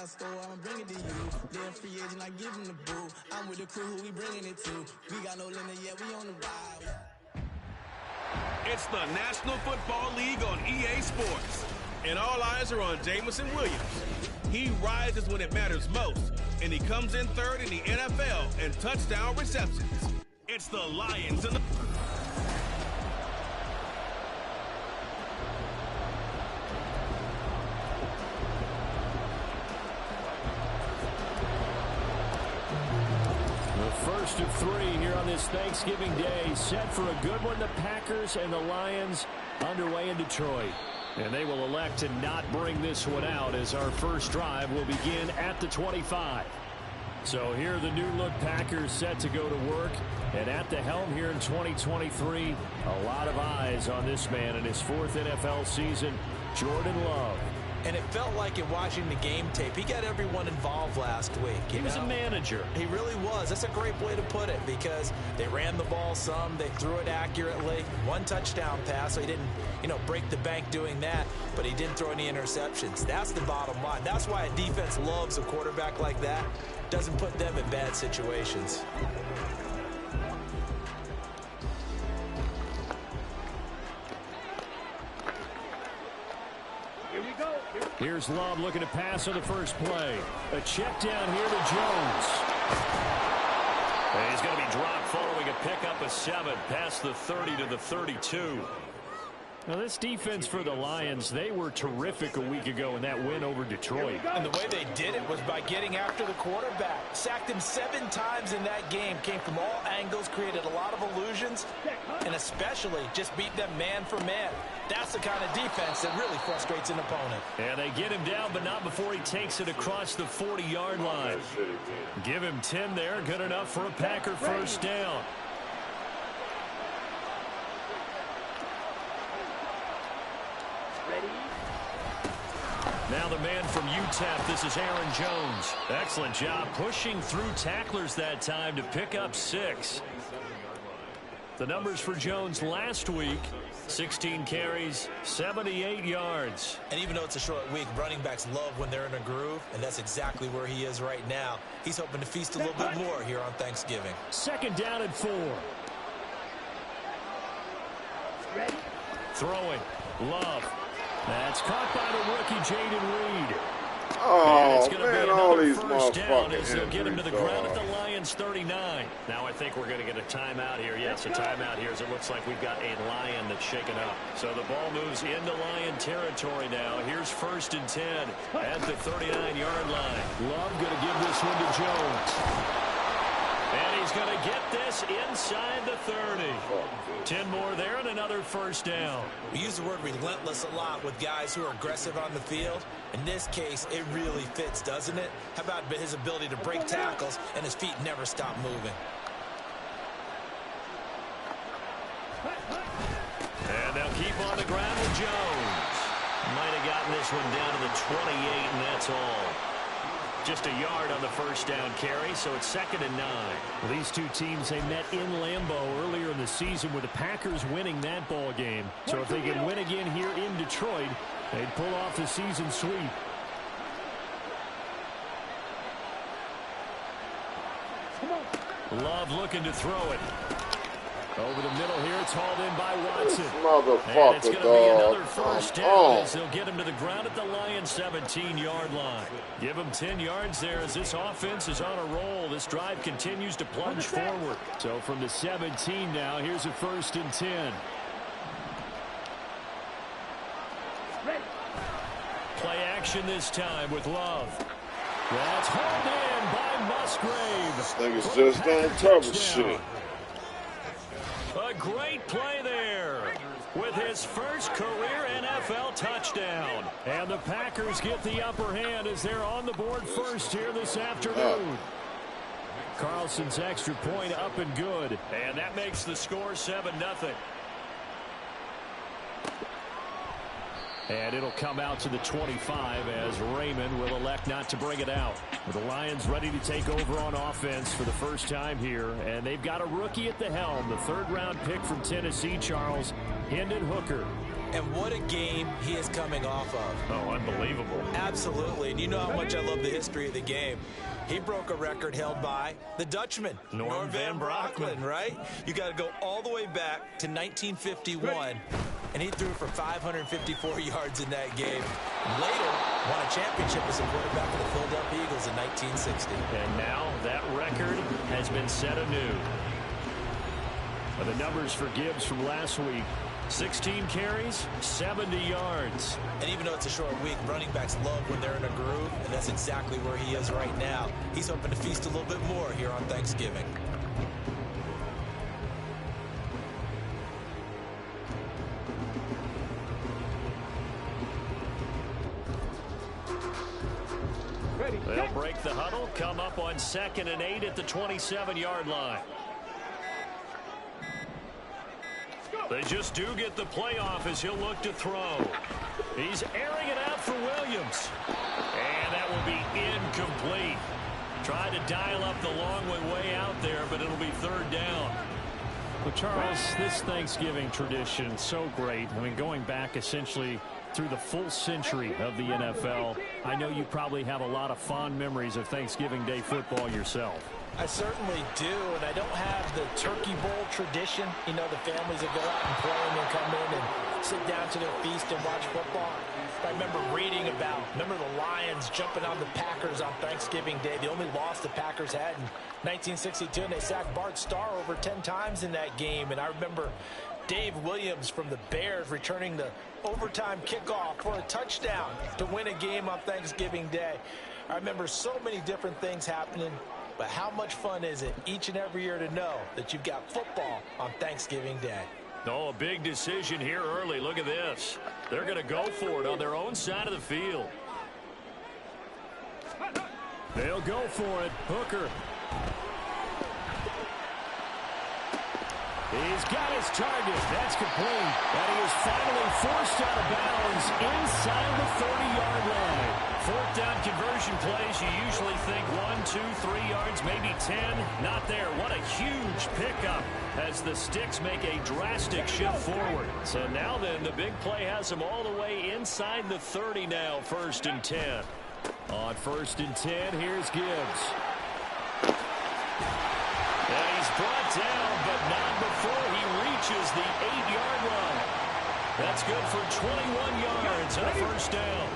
store, I'ma bring it to you. They're free agent, I give them the boo. I'm with the crew, who we bringing it to. We got no limit yet, we on the vibe. It's the National Football League on EA Sports. And all eyes are on Jamison Williams. He rises when it matters most, and he comes in third in the NFL in touchdown receptions. It's the Lions and the... First of three here on this Thanksgiving Day. Set for a good one. The Packers and the Lions underway in Detroit. And they will elect to not bring this one out as our first drive will begin at the 25. So here are the new-look Packers set to go to work. And at the helm here in 2023, a lot of eyes on this man in his fourth NFL season, Jordan Love. And it felt like in watching the game tape, he got everyone involved last week. He was a manager. He really was. That's a great way to put it because they ran the ball some. They threw it accurately. One touchdown pass, so he didn't, break the bank doing that, but he didn't throw any interceptions. That's the bottom line. That's why a defense loves a quarterback like that. Doesn't put them in bad situations. Here's Love looking to pass on the first play. A check down here to Jones. And he's going to be dropped following a pickup of 7 past the 30 to the 32. Now this defense for the Lions, they were terrific a week ago in that win over Detroit. And the way they did it was by getting after the quarterback. Sacked him 7 times in that game. Came from all angles, created a lot of illusions, and especially just beat them man for man. That's the kind of defense that really frustrates an opponent. And they get him down, but not before he takes it across the 40-yard line. Give him 10 there. Good enough for a Packer first down. Now the man from UTEP, this is Aaron Jones. Excellent job pushing through tacklers that time to pick up 6. The numbers for Jones last week, 16 carries, 78 yards. And even though it's a short week, running backs love when they're in a groove, and that's exactly where he is right now. He's hoping to feast a little bit more here on Thanksgiving. Second down and 4. Ready? Throwing. Love. That's caught by the rookie, Jaden Reed. Oh, man, all these motherfuckers. They'll get him to the ground at the Lions 39. Now I think we're going to get a timeout here. Yes, a timeout here as it looks like we've got a Lion that's shaken up. So the ball moves into Lion territory now. Here's 1st and 10 at the 39-yard line. Love going to give this one to Jones. And he's going to get this inside the 30. 10 more there and another first down. We use the word relentless a lot with guys who are aggressive on the field. In this case, it really fits, doesn't it? How about his ability to break tackles and his feet never stop moving? And they'll keep on the ground with Jones. Might have gotten this one down to the 28, and that's all. Just a yard on the first down carry, so it's 2nd and 9. Well, these two teams, they met in Lambeau earlier in the season with the Packers winning that ball game. So if they can win again here in Detroit, they'd pull off the season sweep. Love looking to throw it. Over the middle here, it's hauled in by Watson. Motherfucker, it's going to be another first down as they'll get him to the ground at the Lions' 17-yard line. Give him 10 yards there as this offense is on a roll. This drive continues to plunge forward. So from the 17 now, here's a 1st and 10. Play action this time with Love. That's hauled in by Musgrave. Niggas just don't cover shit. A great play there with his first career NFL touchdown. And the Packers get the upper hand as they're on the board first here this afternoon. Carlson's extra point up and good. And that makes the score 7-0. And it'll come out to the 25 as Raymond will elect not to bring it out. The Lions ready to take over on offense for the first time here. And they've got a rookie at the helm. The 3rd-round pick from Tennessee, Charles Hendon Hooker. And what a game he is coming off of. Oh, unbelievable. Absolutely. And you know how much I love the history of the game. He broke a record held by the Dutchman, Norm Van Brocklin, right? You got to go all the way back to 1951, and he threw for 554 yards in that game. Later, won a championship as a quarterback for the Philadelphia Eagles in 1960. And now that record has been set anew. And the numbers for Gibbs from last week: 16 carries, 70 yards. And even though it's a short week, running backs love when they're in a groove, and that's exactly where he is right now. He's hoping to feast a little bit more here on Thanksgiving. They'll break the huddle, come up on 2nd and 8 at the 27-yard line. They just do get the play off as he'll look to throw. He's airing it out for Williams. And that will be incomplete. Tried to dial up the long way out there, but it'll be 3rd down. Well, Charles, this Thanksgiving tradition, so great. I mean, going back essentially through the full century of the NFL, I know you probably have a lot of fond memories of Thanksgiving Day football yourself. I certainly do, and I don't have the Turkey Bowl tradition. You know, the families that go out and play and then come in and sit down to their feast and watch football. I remember reading about, the Lions jumping on the Packers on Thanksgiving Day. The only loss the Packers had in 1962, and they sacked Bart Starr over 10 times in that game. And I remember Dave Williams from the Bears returning the overtime kickoff for a touchdown to win a game on Thanksgiving Day. I remember so many different things happening. But how much fun is it each and every year to know that you've got football on Thanksgiving Day? Oh, a big decision here early. Look at this. They're going to go for it on their own side of the field. They'll go for it. Hooker. He's got his target. That's complete. And he is finally forced out of bounds inside the 30-yard line. 4th down conversion plays, you usually think 1, 2, 3 yards, maybe 10. Not there. What a huge pickup as the Sticks make a drastic shift forward. So now then, the big play has them all the way inside the 30 now, 1st and 10. On 1st and 10, here's Gibbs. And he's brought down, but not before he reaches the 8-yard line. That's good for 21 yards and a 1st down.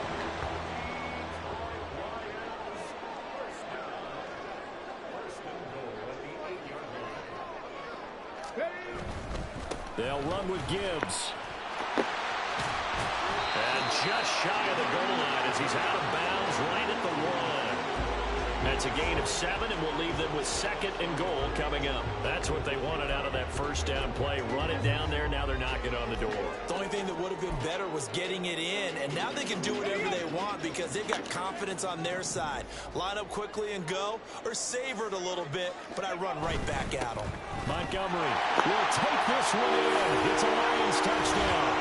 They'll run with Gibbs. And just shy of the goal line as he's out of bounds right at the 1. That's a gain of 7, and we'll leave them with 2nd and goal coming up. That's what they wanted out of that 1st down play. Run it down there. Now they're knocking on the door. The only thing that would have been better was getting it in, and now they can do whatever they want because they've got confidence on their side. Line up quickly and go, or savor it a little bit, but I run right back at them. Montgomery will take this one in. It's a Lions touchdown.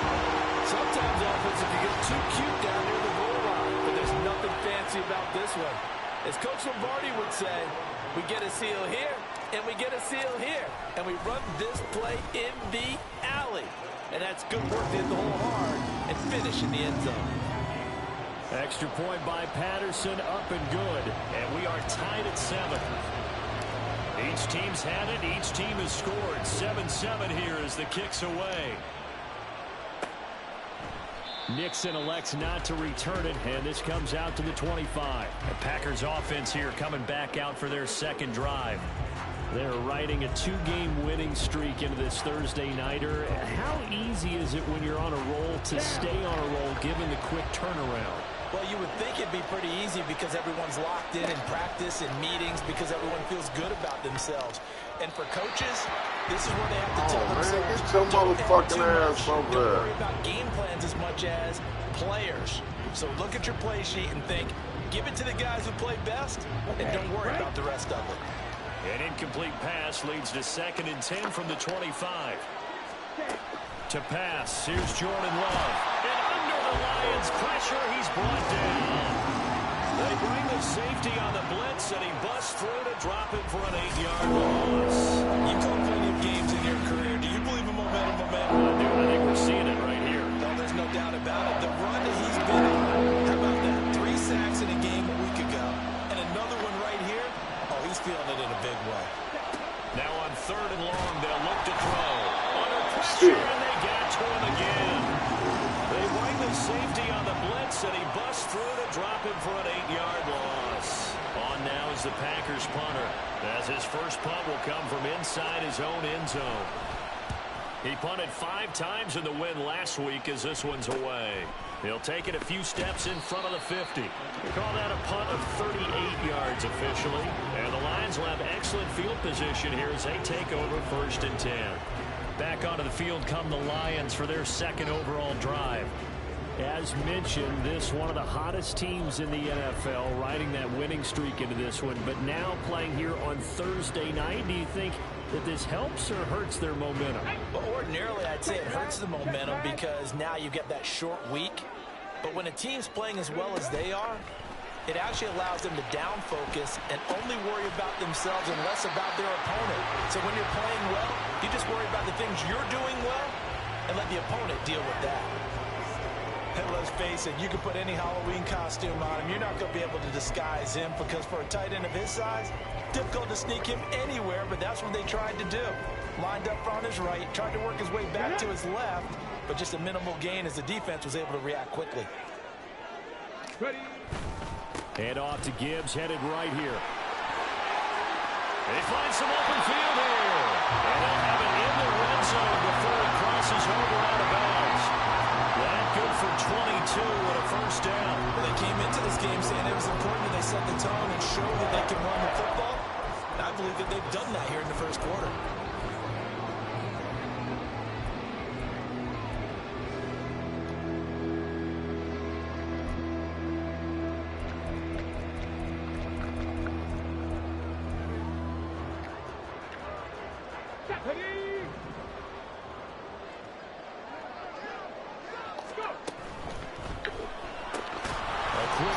Sometimes offense, if you get too cute down near the goal line, but there's nothing fancy about this one. As Coach Lombardi would say, we get a seal here, and we get a seal here, and we run this play in the alley. And that's good work to hit the hole hard and finish in the end zone. Extra point by Patterson, up and good. And we are tied at 7. Each team's had it. Each team has scored. 7-7 here as the kick's away. Nixon elects not to return it, and this comes out to the 25. The Packers offense here coming back out for their 2nd drive. They're riding a 2-game winning streak into this Thursday nighter. How easy is it when you're on a roll to stay on a roll given the quick turnaround? Well, you would think it'd be pretty easy because everyone's locked in practice and meetings because everyone feels good about themselves. And for coaches, this is where they have to tell themselves, get your motherfucking ass over there. Don't worry about game plans as much as players. So look at your play sheet and think, give it to the guys who play best, and don't worry about the rest of it. An incomplete pass leads to 2nd and 10 from the 25. To pass, here's Jordan Love. And under the Lions' pressure, he's brought down. They bring the safety on the blitz, and he busts through to drop it for an 8-yard loss. You've called plenty of games in your career. Do you believe in momentum? I do. I think we're seeing it right here. No, there's doubt about it. The run that he's been on, how about that? 3 sacks in a game a week ago, and another one right here. Oh, he's feeling it in a big way. Now on 3rd and long, they'll look to throw. Under pressure, and they get to him again. They bring the safety on the blitz, and he busts through to drop him for an 8-yard loss. On now is the Packers punter, as his first punt will come from inside his own end zone. He punted 5 times in the win last week as this one's away. He'll take it a few steps in front of the 50. We call that a punt of 38 yards officially. And the Lions will have excellent field position here as they take over 1st and 10. Back onto the field come the Lions for their 2nd overall drive. As mentioned, this one of the hottest teams in the NFL, riding that winning streak into this one, but now playing here on Thursday night. Do you think that this helps or hurts their momentum? Well, ordinarily, I'd say it hurts the momentum because now you get that short week. But when a team's playing as well as they are, it actually allows them to down focus and only worry about themselves and less about their opponent. So when you're playing well, you just worry about the things you're doing well and let the opponent deal with that. And let's face it, you can put any Halloween costume on him. You're not going to be able to disguise him because for a tight end of his size, difficult to sneak him anywhere, but that's what they tried to do. Lined up on his right, tried to work his way back to his left, but just a minimal gain as the defense was able to react quickly. Ready. Head off to Gibbs, headed right here. They find some open field here. And they'll have it in the red zone before he crosses over out of bounds. That good for 22 and a 1st down. Well, they came into this game saying it was important that they set the tone and show that they can run the football. And I believe that they've done that here in the 1st quarter.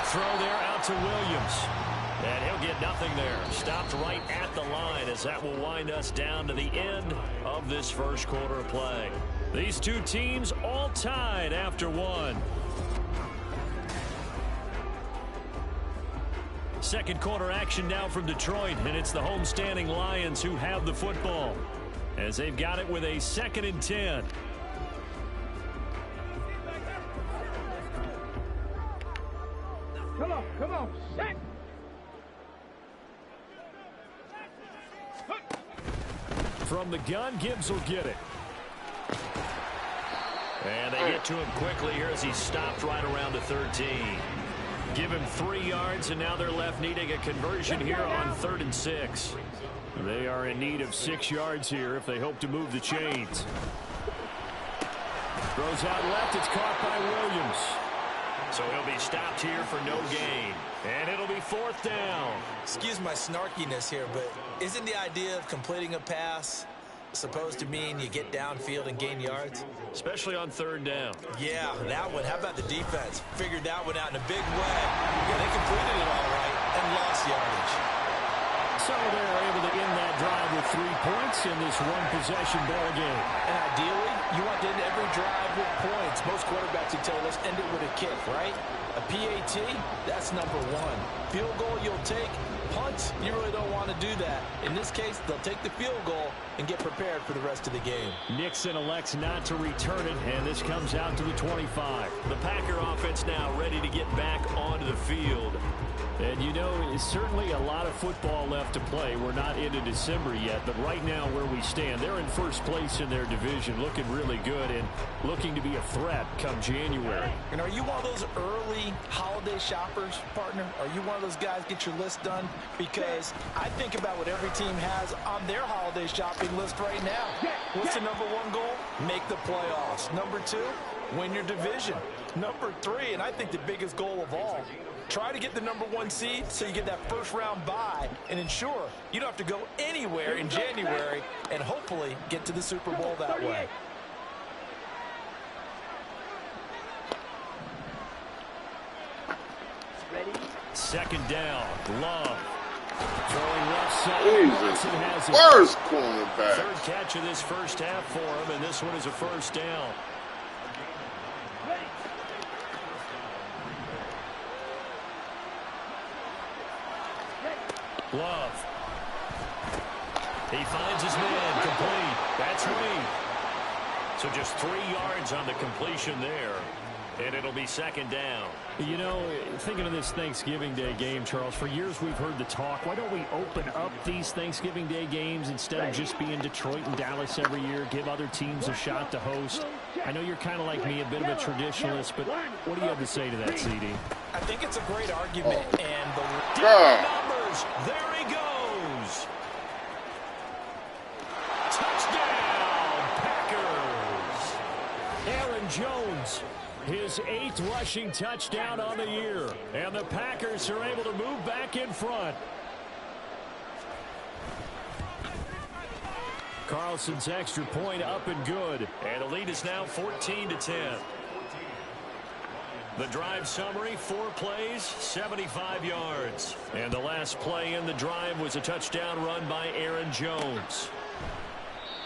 Throw there out to Williams. And he'll get nothing there. Stopped right at the line as that will wind us down to the end of this 1st quarter of play. These two teams all tied after 1. 2nd quarter action now from Detroit, and it's the homestanding Lions who have the football as they've got it with a 2nd and 10. Come on, set. From the gun, Gibbs will get it. And they get to him quickly here as he stopped right around the 13. Give him 3 yards, and now they're left needing a conversion here on 3rd and 6. They are in need of 6 yards here if they hope to move the chains. Throws out left. It's caught by Williams. So he'll be stopped here for no gain. And it'll be 4th down. Excuse my snarkiness here, but isn't the idea of completing a pass supposed to mean you get downfield and gain yards? Especially on 3rd down. Yeah, that one. How about the defense? Figured that one out in a big way. Yeah, they completed it all right and lost yardage. So they're able to end that drive with 3 points in this one-possession ball game. And ideally, you want to end every drive with points. Most quarterbacks would tell us end it with a kick, right? A PAT, that's number 1. Field goal you'll take. Punts, you really don't want to do that. In this case, they'll take the field goal and get prepared for the rest of the game. Nixon elects not to return it, and this comes out to the 25. The Packer offense now ready to get back onto the field. And you know, it's certainly a lot of football left to play. We're not into December yet, but right now where we stand, they're in 1st place in their division, looking really good and looking to be a threat come January. And are you one of those early holiday shoppers, partner? Are you one of those guys get your list done? Because I think about what every team has on their holiday shopping list right now. What's the number 1 goal? Make the playoffs. Number 2, win your division. Number 3, and I think the biggest goal of all, try to get the number 1 seed so you get that 1st round bye and ensure you don't have to go anywhere in January and hopefully get to the Super Bowl that way. Ready? 2nd down. Love. Throwing left side. Jesus. Worst cornerback. 3rd catch of this 1st half for him, and this one is a 1st down. Ready? Love. He finds his man, complete. That's Reed. So just 3 yards on the completion there. And it'll be second down. You know, thinking of this Thanksgiving Day game, Charles, for years we've heard the talk. Why don't we open up these Thanksgiving Day games instead of just being Detroit and Dallas every year, give other teams a shot to host? I know you're kind of like me, a bit of a traditionalist, but what do you have to say to that, CD? I think it's a great argument. And the numbers, there he goes. Touchdown, Packers. Aaron Jones, his 8th rushing touchdown on the year. And the Packers are able to move back in front. Carlson's extra point up and good. And the lead is now 14-10. The drive summary, 4 plays, 75 yards. And the last play in the drive was a touchdown run by Aaron Jones.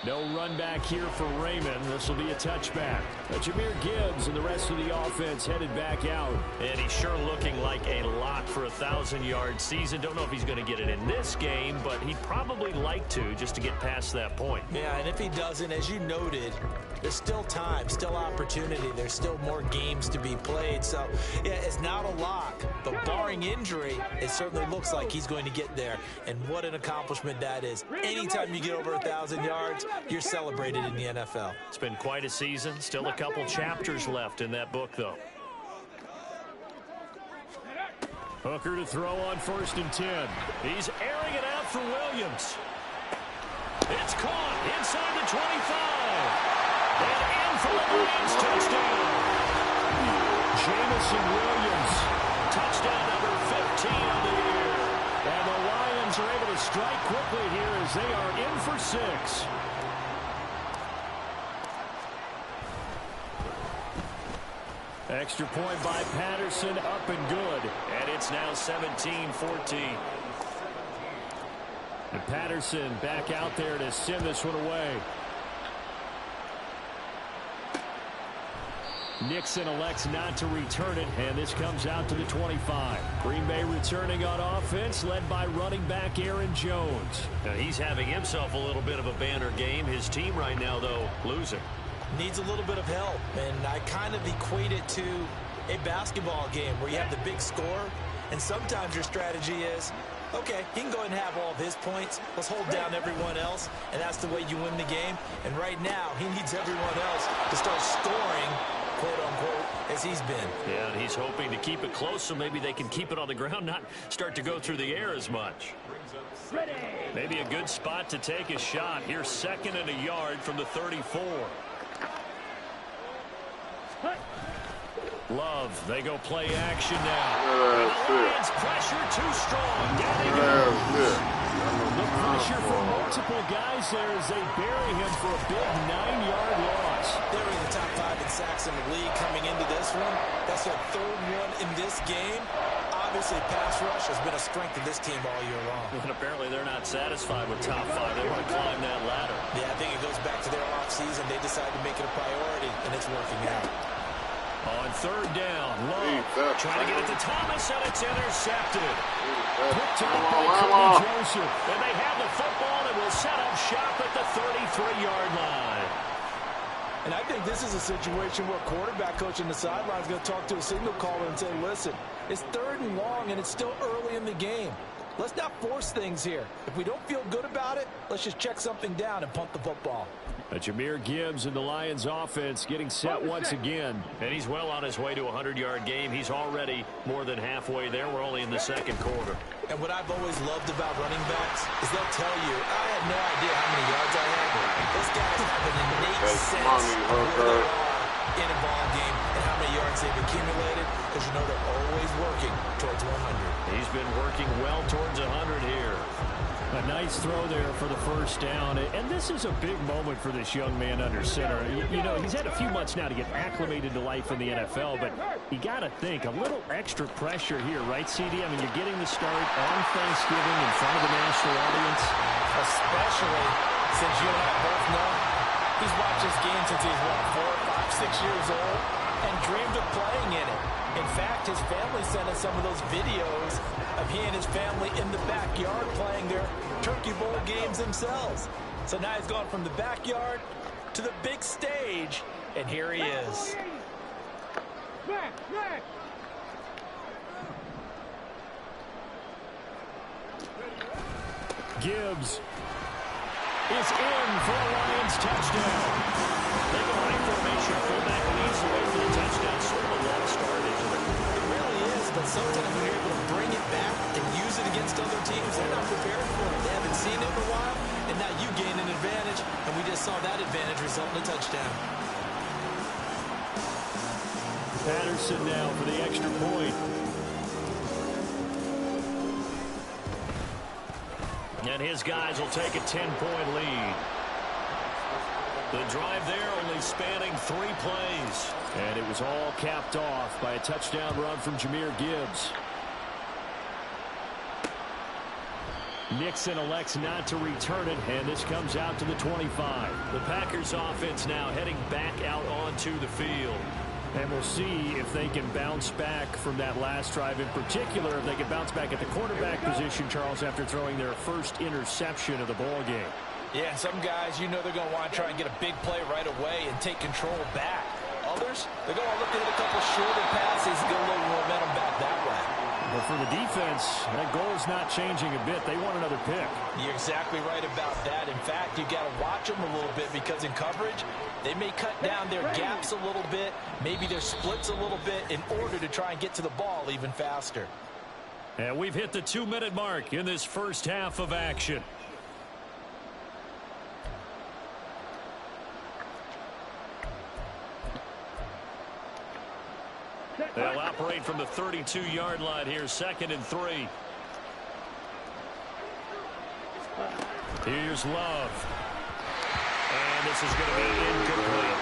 No run back here for Raymond. This will be a touchback. Jahmyr Gibbs and the rest of the offense headed back out. And he's sure looking like a lock for a 1,000-yard season. Don't know if he's going to get it in this game, but he'd probably like to just to get past that point. Yeah, and if he doesn't, as you noted, there's still time, still opportunity. There's still more games to be played. So, yeah, it's not a lock. But barring injury, it certainly looks like he's going to get there. And what an accomplishment that is. Anytime you get over 1,000 yards, you're celebrated in the NFL. It's been quite a season. Still a couple chapters left in that book, though. Hooker to throw on 1st and 10. He's airing it out for Williams. It's caught inside the 25. And in for the Lions touchdown. Jamison Williams. Touchdown number 15 on the year. And the Lions are able to strike quickly here as they are in for 6. Extra point by Patterson, up and good. And it's now 17-14. And Patterson back out there to send this one away. Nixon elects not to return it, and this comes out to the 25. Green Bay returning on offense, led by running back Aaron Jones. Now he's having himself a little bit of a banner game. His team right now, though, losing. Needs a little bit of help, and I kind of equate it to a basketball game where you have the big score, and sometimes your strategy is, okay, he can go ahead and have all of his points. Let's hold down everyone else, and that's the way you win the game. And right now, he needs everyone else to start scoring, quote-unquote, as he's been. Yeah, and he's hoping to keep it close so maybe they can keep it on the ground, not start to go through the air as much. Maybe a good spot to take a shot. Here's 2nd and a yard from the 34. Love, they go play action now. And the Lions pressure too strong. The pressure from multiple guys there as they bury him for a big 9-yard loss. They're in the top 5 in sacks in the league coming into this one. That's their 3rd one in this game. Obviously, pass rush has been a strength of this team all year long. And apparently they're not satisfied with top 5. They want to climb that ladder. Yeah, I think it goes back to their offseason. They decided to make it a priority, and it's working out. On 3rd down, Love trying to get it to Thomas, and it's intercepted. Picked up by Cody Joseph. And they have the football and will set up shop at the 33-yard line. And I think this is a situation where quarterback coach on the sideline is going to talk to a signal caller and say, listen, it's 3rd and long, and it's still early in the game. Let's not force things here. If we don't feel good about it, let's just check something down and punt the football. Jahmyr Gibbs and the Lions offense getting set once again. And he's well on his way to a 100-yard game. He's already more than halfway there. We're only in the 2nd quarter. And what I've always loved about running backs is they'll tell you, I had no idea how many yards I had. Those guys have an innate sense of where they are in a ball game and how many yards they've accumulated, because you know they're always working towards 100. He's been working well towards 100 here. A nice throw there for the 1st down. And this is a big moment for this young man under center. You know, he's had a few months now to get acclimated to life in the NFL, but you got to think, a little extra pressure here, right, CD? I mean, you're getting the start on Thanksgiving in front of the national audience. Especially since you and I both know he's watched this game since he was, 4, 5, 6 years old and dreamed of playing in it. In fact, his family sent us some of those videos of he and his family in the backyard playing their Turkey Bowl games themselves. So now he's gone from the backyard to the big stage, and here he is. Gibbs is in for a Lions touchdown. They go high formation, fullback leads the way for the touchdown. Sort of a lost start into it. It really is, but sometimes when you're able to bring it back and use it against other teams, they're not prepared for it. They haven't seen it in a while, and now you gain an advantage, and we just saw that advantage result in a touchdown. Patterson now for the extra point. And his guys will take a 10-point lead. The drive there only spanning 3 plays. And it was all capped off by a touchdown run from Jahmyr Gibbs. Nixon elects not to return it, and this comes out to the 25. The Packers offense now heading back out onto the field. And we'll see if they can bounce back from that last drive. In particular, if they can bounce back at the quarterback position, Charles, after throwing their first interception of the ball game. Yeah, some guys, you know they're going to want to try and get a big play right away and take control back. Others, they're going to look to hit a couple shorter passes and get a little momentum back that way. But for the defense, that goal is not changing a bit. They want another pick. You're exactly right about that. In fact, you got to watch them a little bit because in coverage, they may cut down their gaps a little bit, maybe their splits a little bit in order to try and get to the ball even faster. And we've hit the 2-minute mark in this first half of action. They'll operate from the 32-yard line here, 2nd and 3. Here's Love. And this is going to be incomplete.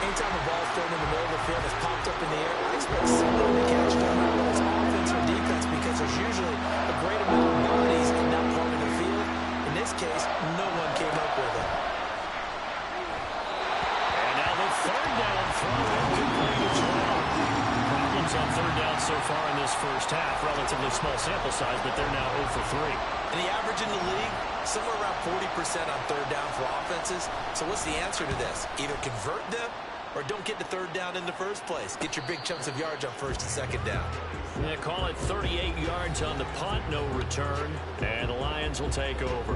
Anytime a ball thrown in the middle of the field is popped up in the air, I expect someone to catch it. Whether it's offense or defense, because there's usually a great amount of bodies in that part of the field. In this case, no one came up with it. And now the 3rd down throw incomplete as well. Problems on 3rd down so far in this first half. Relatively small sample size, but they're now 0 for 3. And the average in the league, somewhere around 40% on 3rd down for offenses. So what's the answer to this? Either convert them or don't get the 3rd down in the first place. Get your big chunks of yards on 1st and 2nd down. Yeah, call it 38 yards on the punt, no return. And the Lions will take over.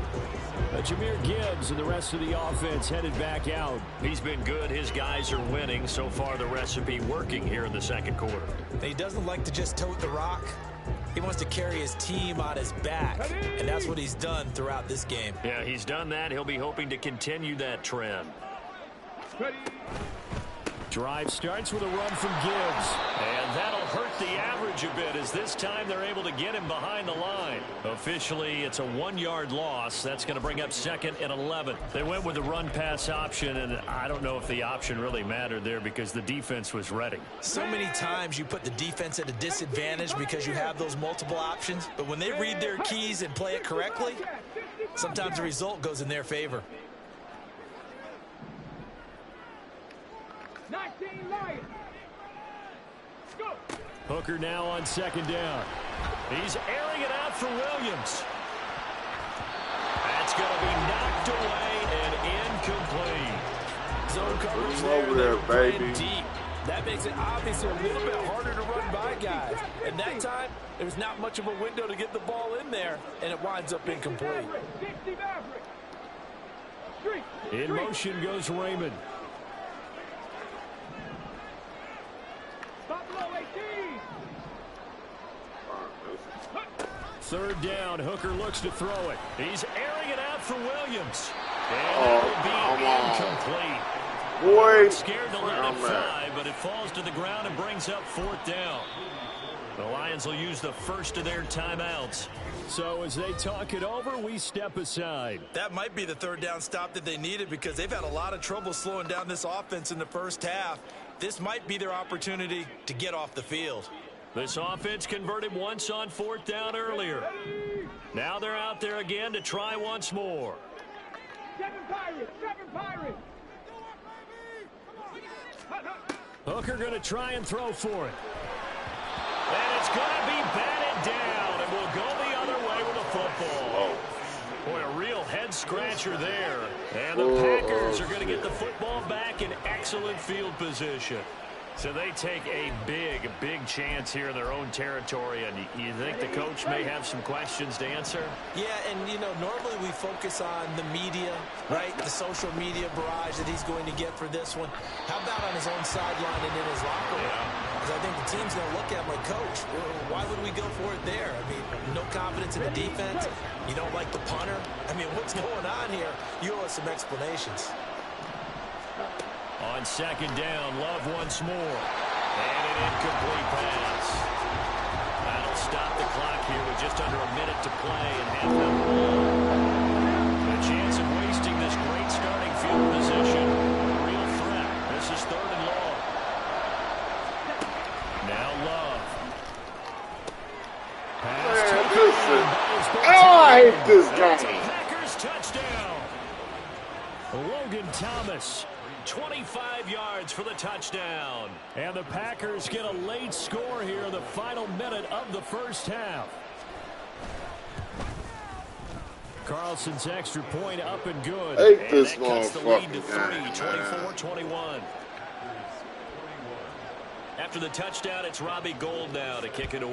Jahmyr Gibbs and the rest of the offense headed back out. He's been good. His guys are winning. So far, the recipe working here in the 2nd quarter. He doesn't like to just tote the rock. He wants to carry his team on his back, and that's what he's done throughout this game. Yeah, he's done that. He'll be hoping to continue that trend. Drive starts with a run from Gibbs, and that'll hurt the average a bit as this time they're able to get him behind the line. Officially, it's a 1-yard loss. That's going to bring up 2nd and 11. They went with the run-pass option, and I don't know if the option really mattered there because the defense was ready. So many times you put the defense at a disadvantage because you have those multiple options, but when they read their keys and play it correctly, sometimes the result goes in their favor. 19 Lions. Go. Hooker now on 2nd down. He's airing it out for Williams. That's going to be knocked away and incomplete. Zone coverage over there, baby. Deep. That makes it obviously a little bit harder to run by guys. And that time, there was not much of a window to get the ball in there, and it winds up incomplete. In motion goes Raymond. Third down, Hooker looks to throw it. He's airing it out for Williams. And it will be incomplete. Boy, scared to let it fly, but it falls to the ground and brings up 4th down. The Lions will use the first of their timeouts. So as they talk it over, we step aside. That might be the 3rd down stop that they needed because they've had a lot of trouble slowing down this offense in the first half. This might be their opportunity to get off the field. This offense converted once on 4th down earlier. Now they're out there again to try once more. 7 Pirates. Hooker going to try and throw for it. And it's going to be batted down. It will go the scratcher there. And the Packers are going to get the football back in excellent field position. So they take a big chance here in their own territory, and you think the coach may have some questions to answer? Yeah, and, you know, normally we focus on the media, right, the social media barrage that he's going to get for this one. How about on his own sideline and in his locker room? Because I think the team's going to look at him like, Coach, why would we go for it there? I mean, no confidence in the defense. You don't like the punter. I mean, what's going on here? You owe us some explanations. On second down, Love once more. And an incomplete pass. That'll stop the clock here with just under a minute to play and halftime ball. A chance of wasting this great starting field position. A real threat. This is 3rd and long. Now Love. Pass I hate this game. Packers touchdown. Logan Thomas. 25 yards for the touchdown. And the Packers get a late score here in the final minute of the first half. Carlson's extra point up and good. Hate this and that cuts the lead to 3, motherfucking 24-21. After the touchdown, it's Robbie Gould now to kick it away.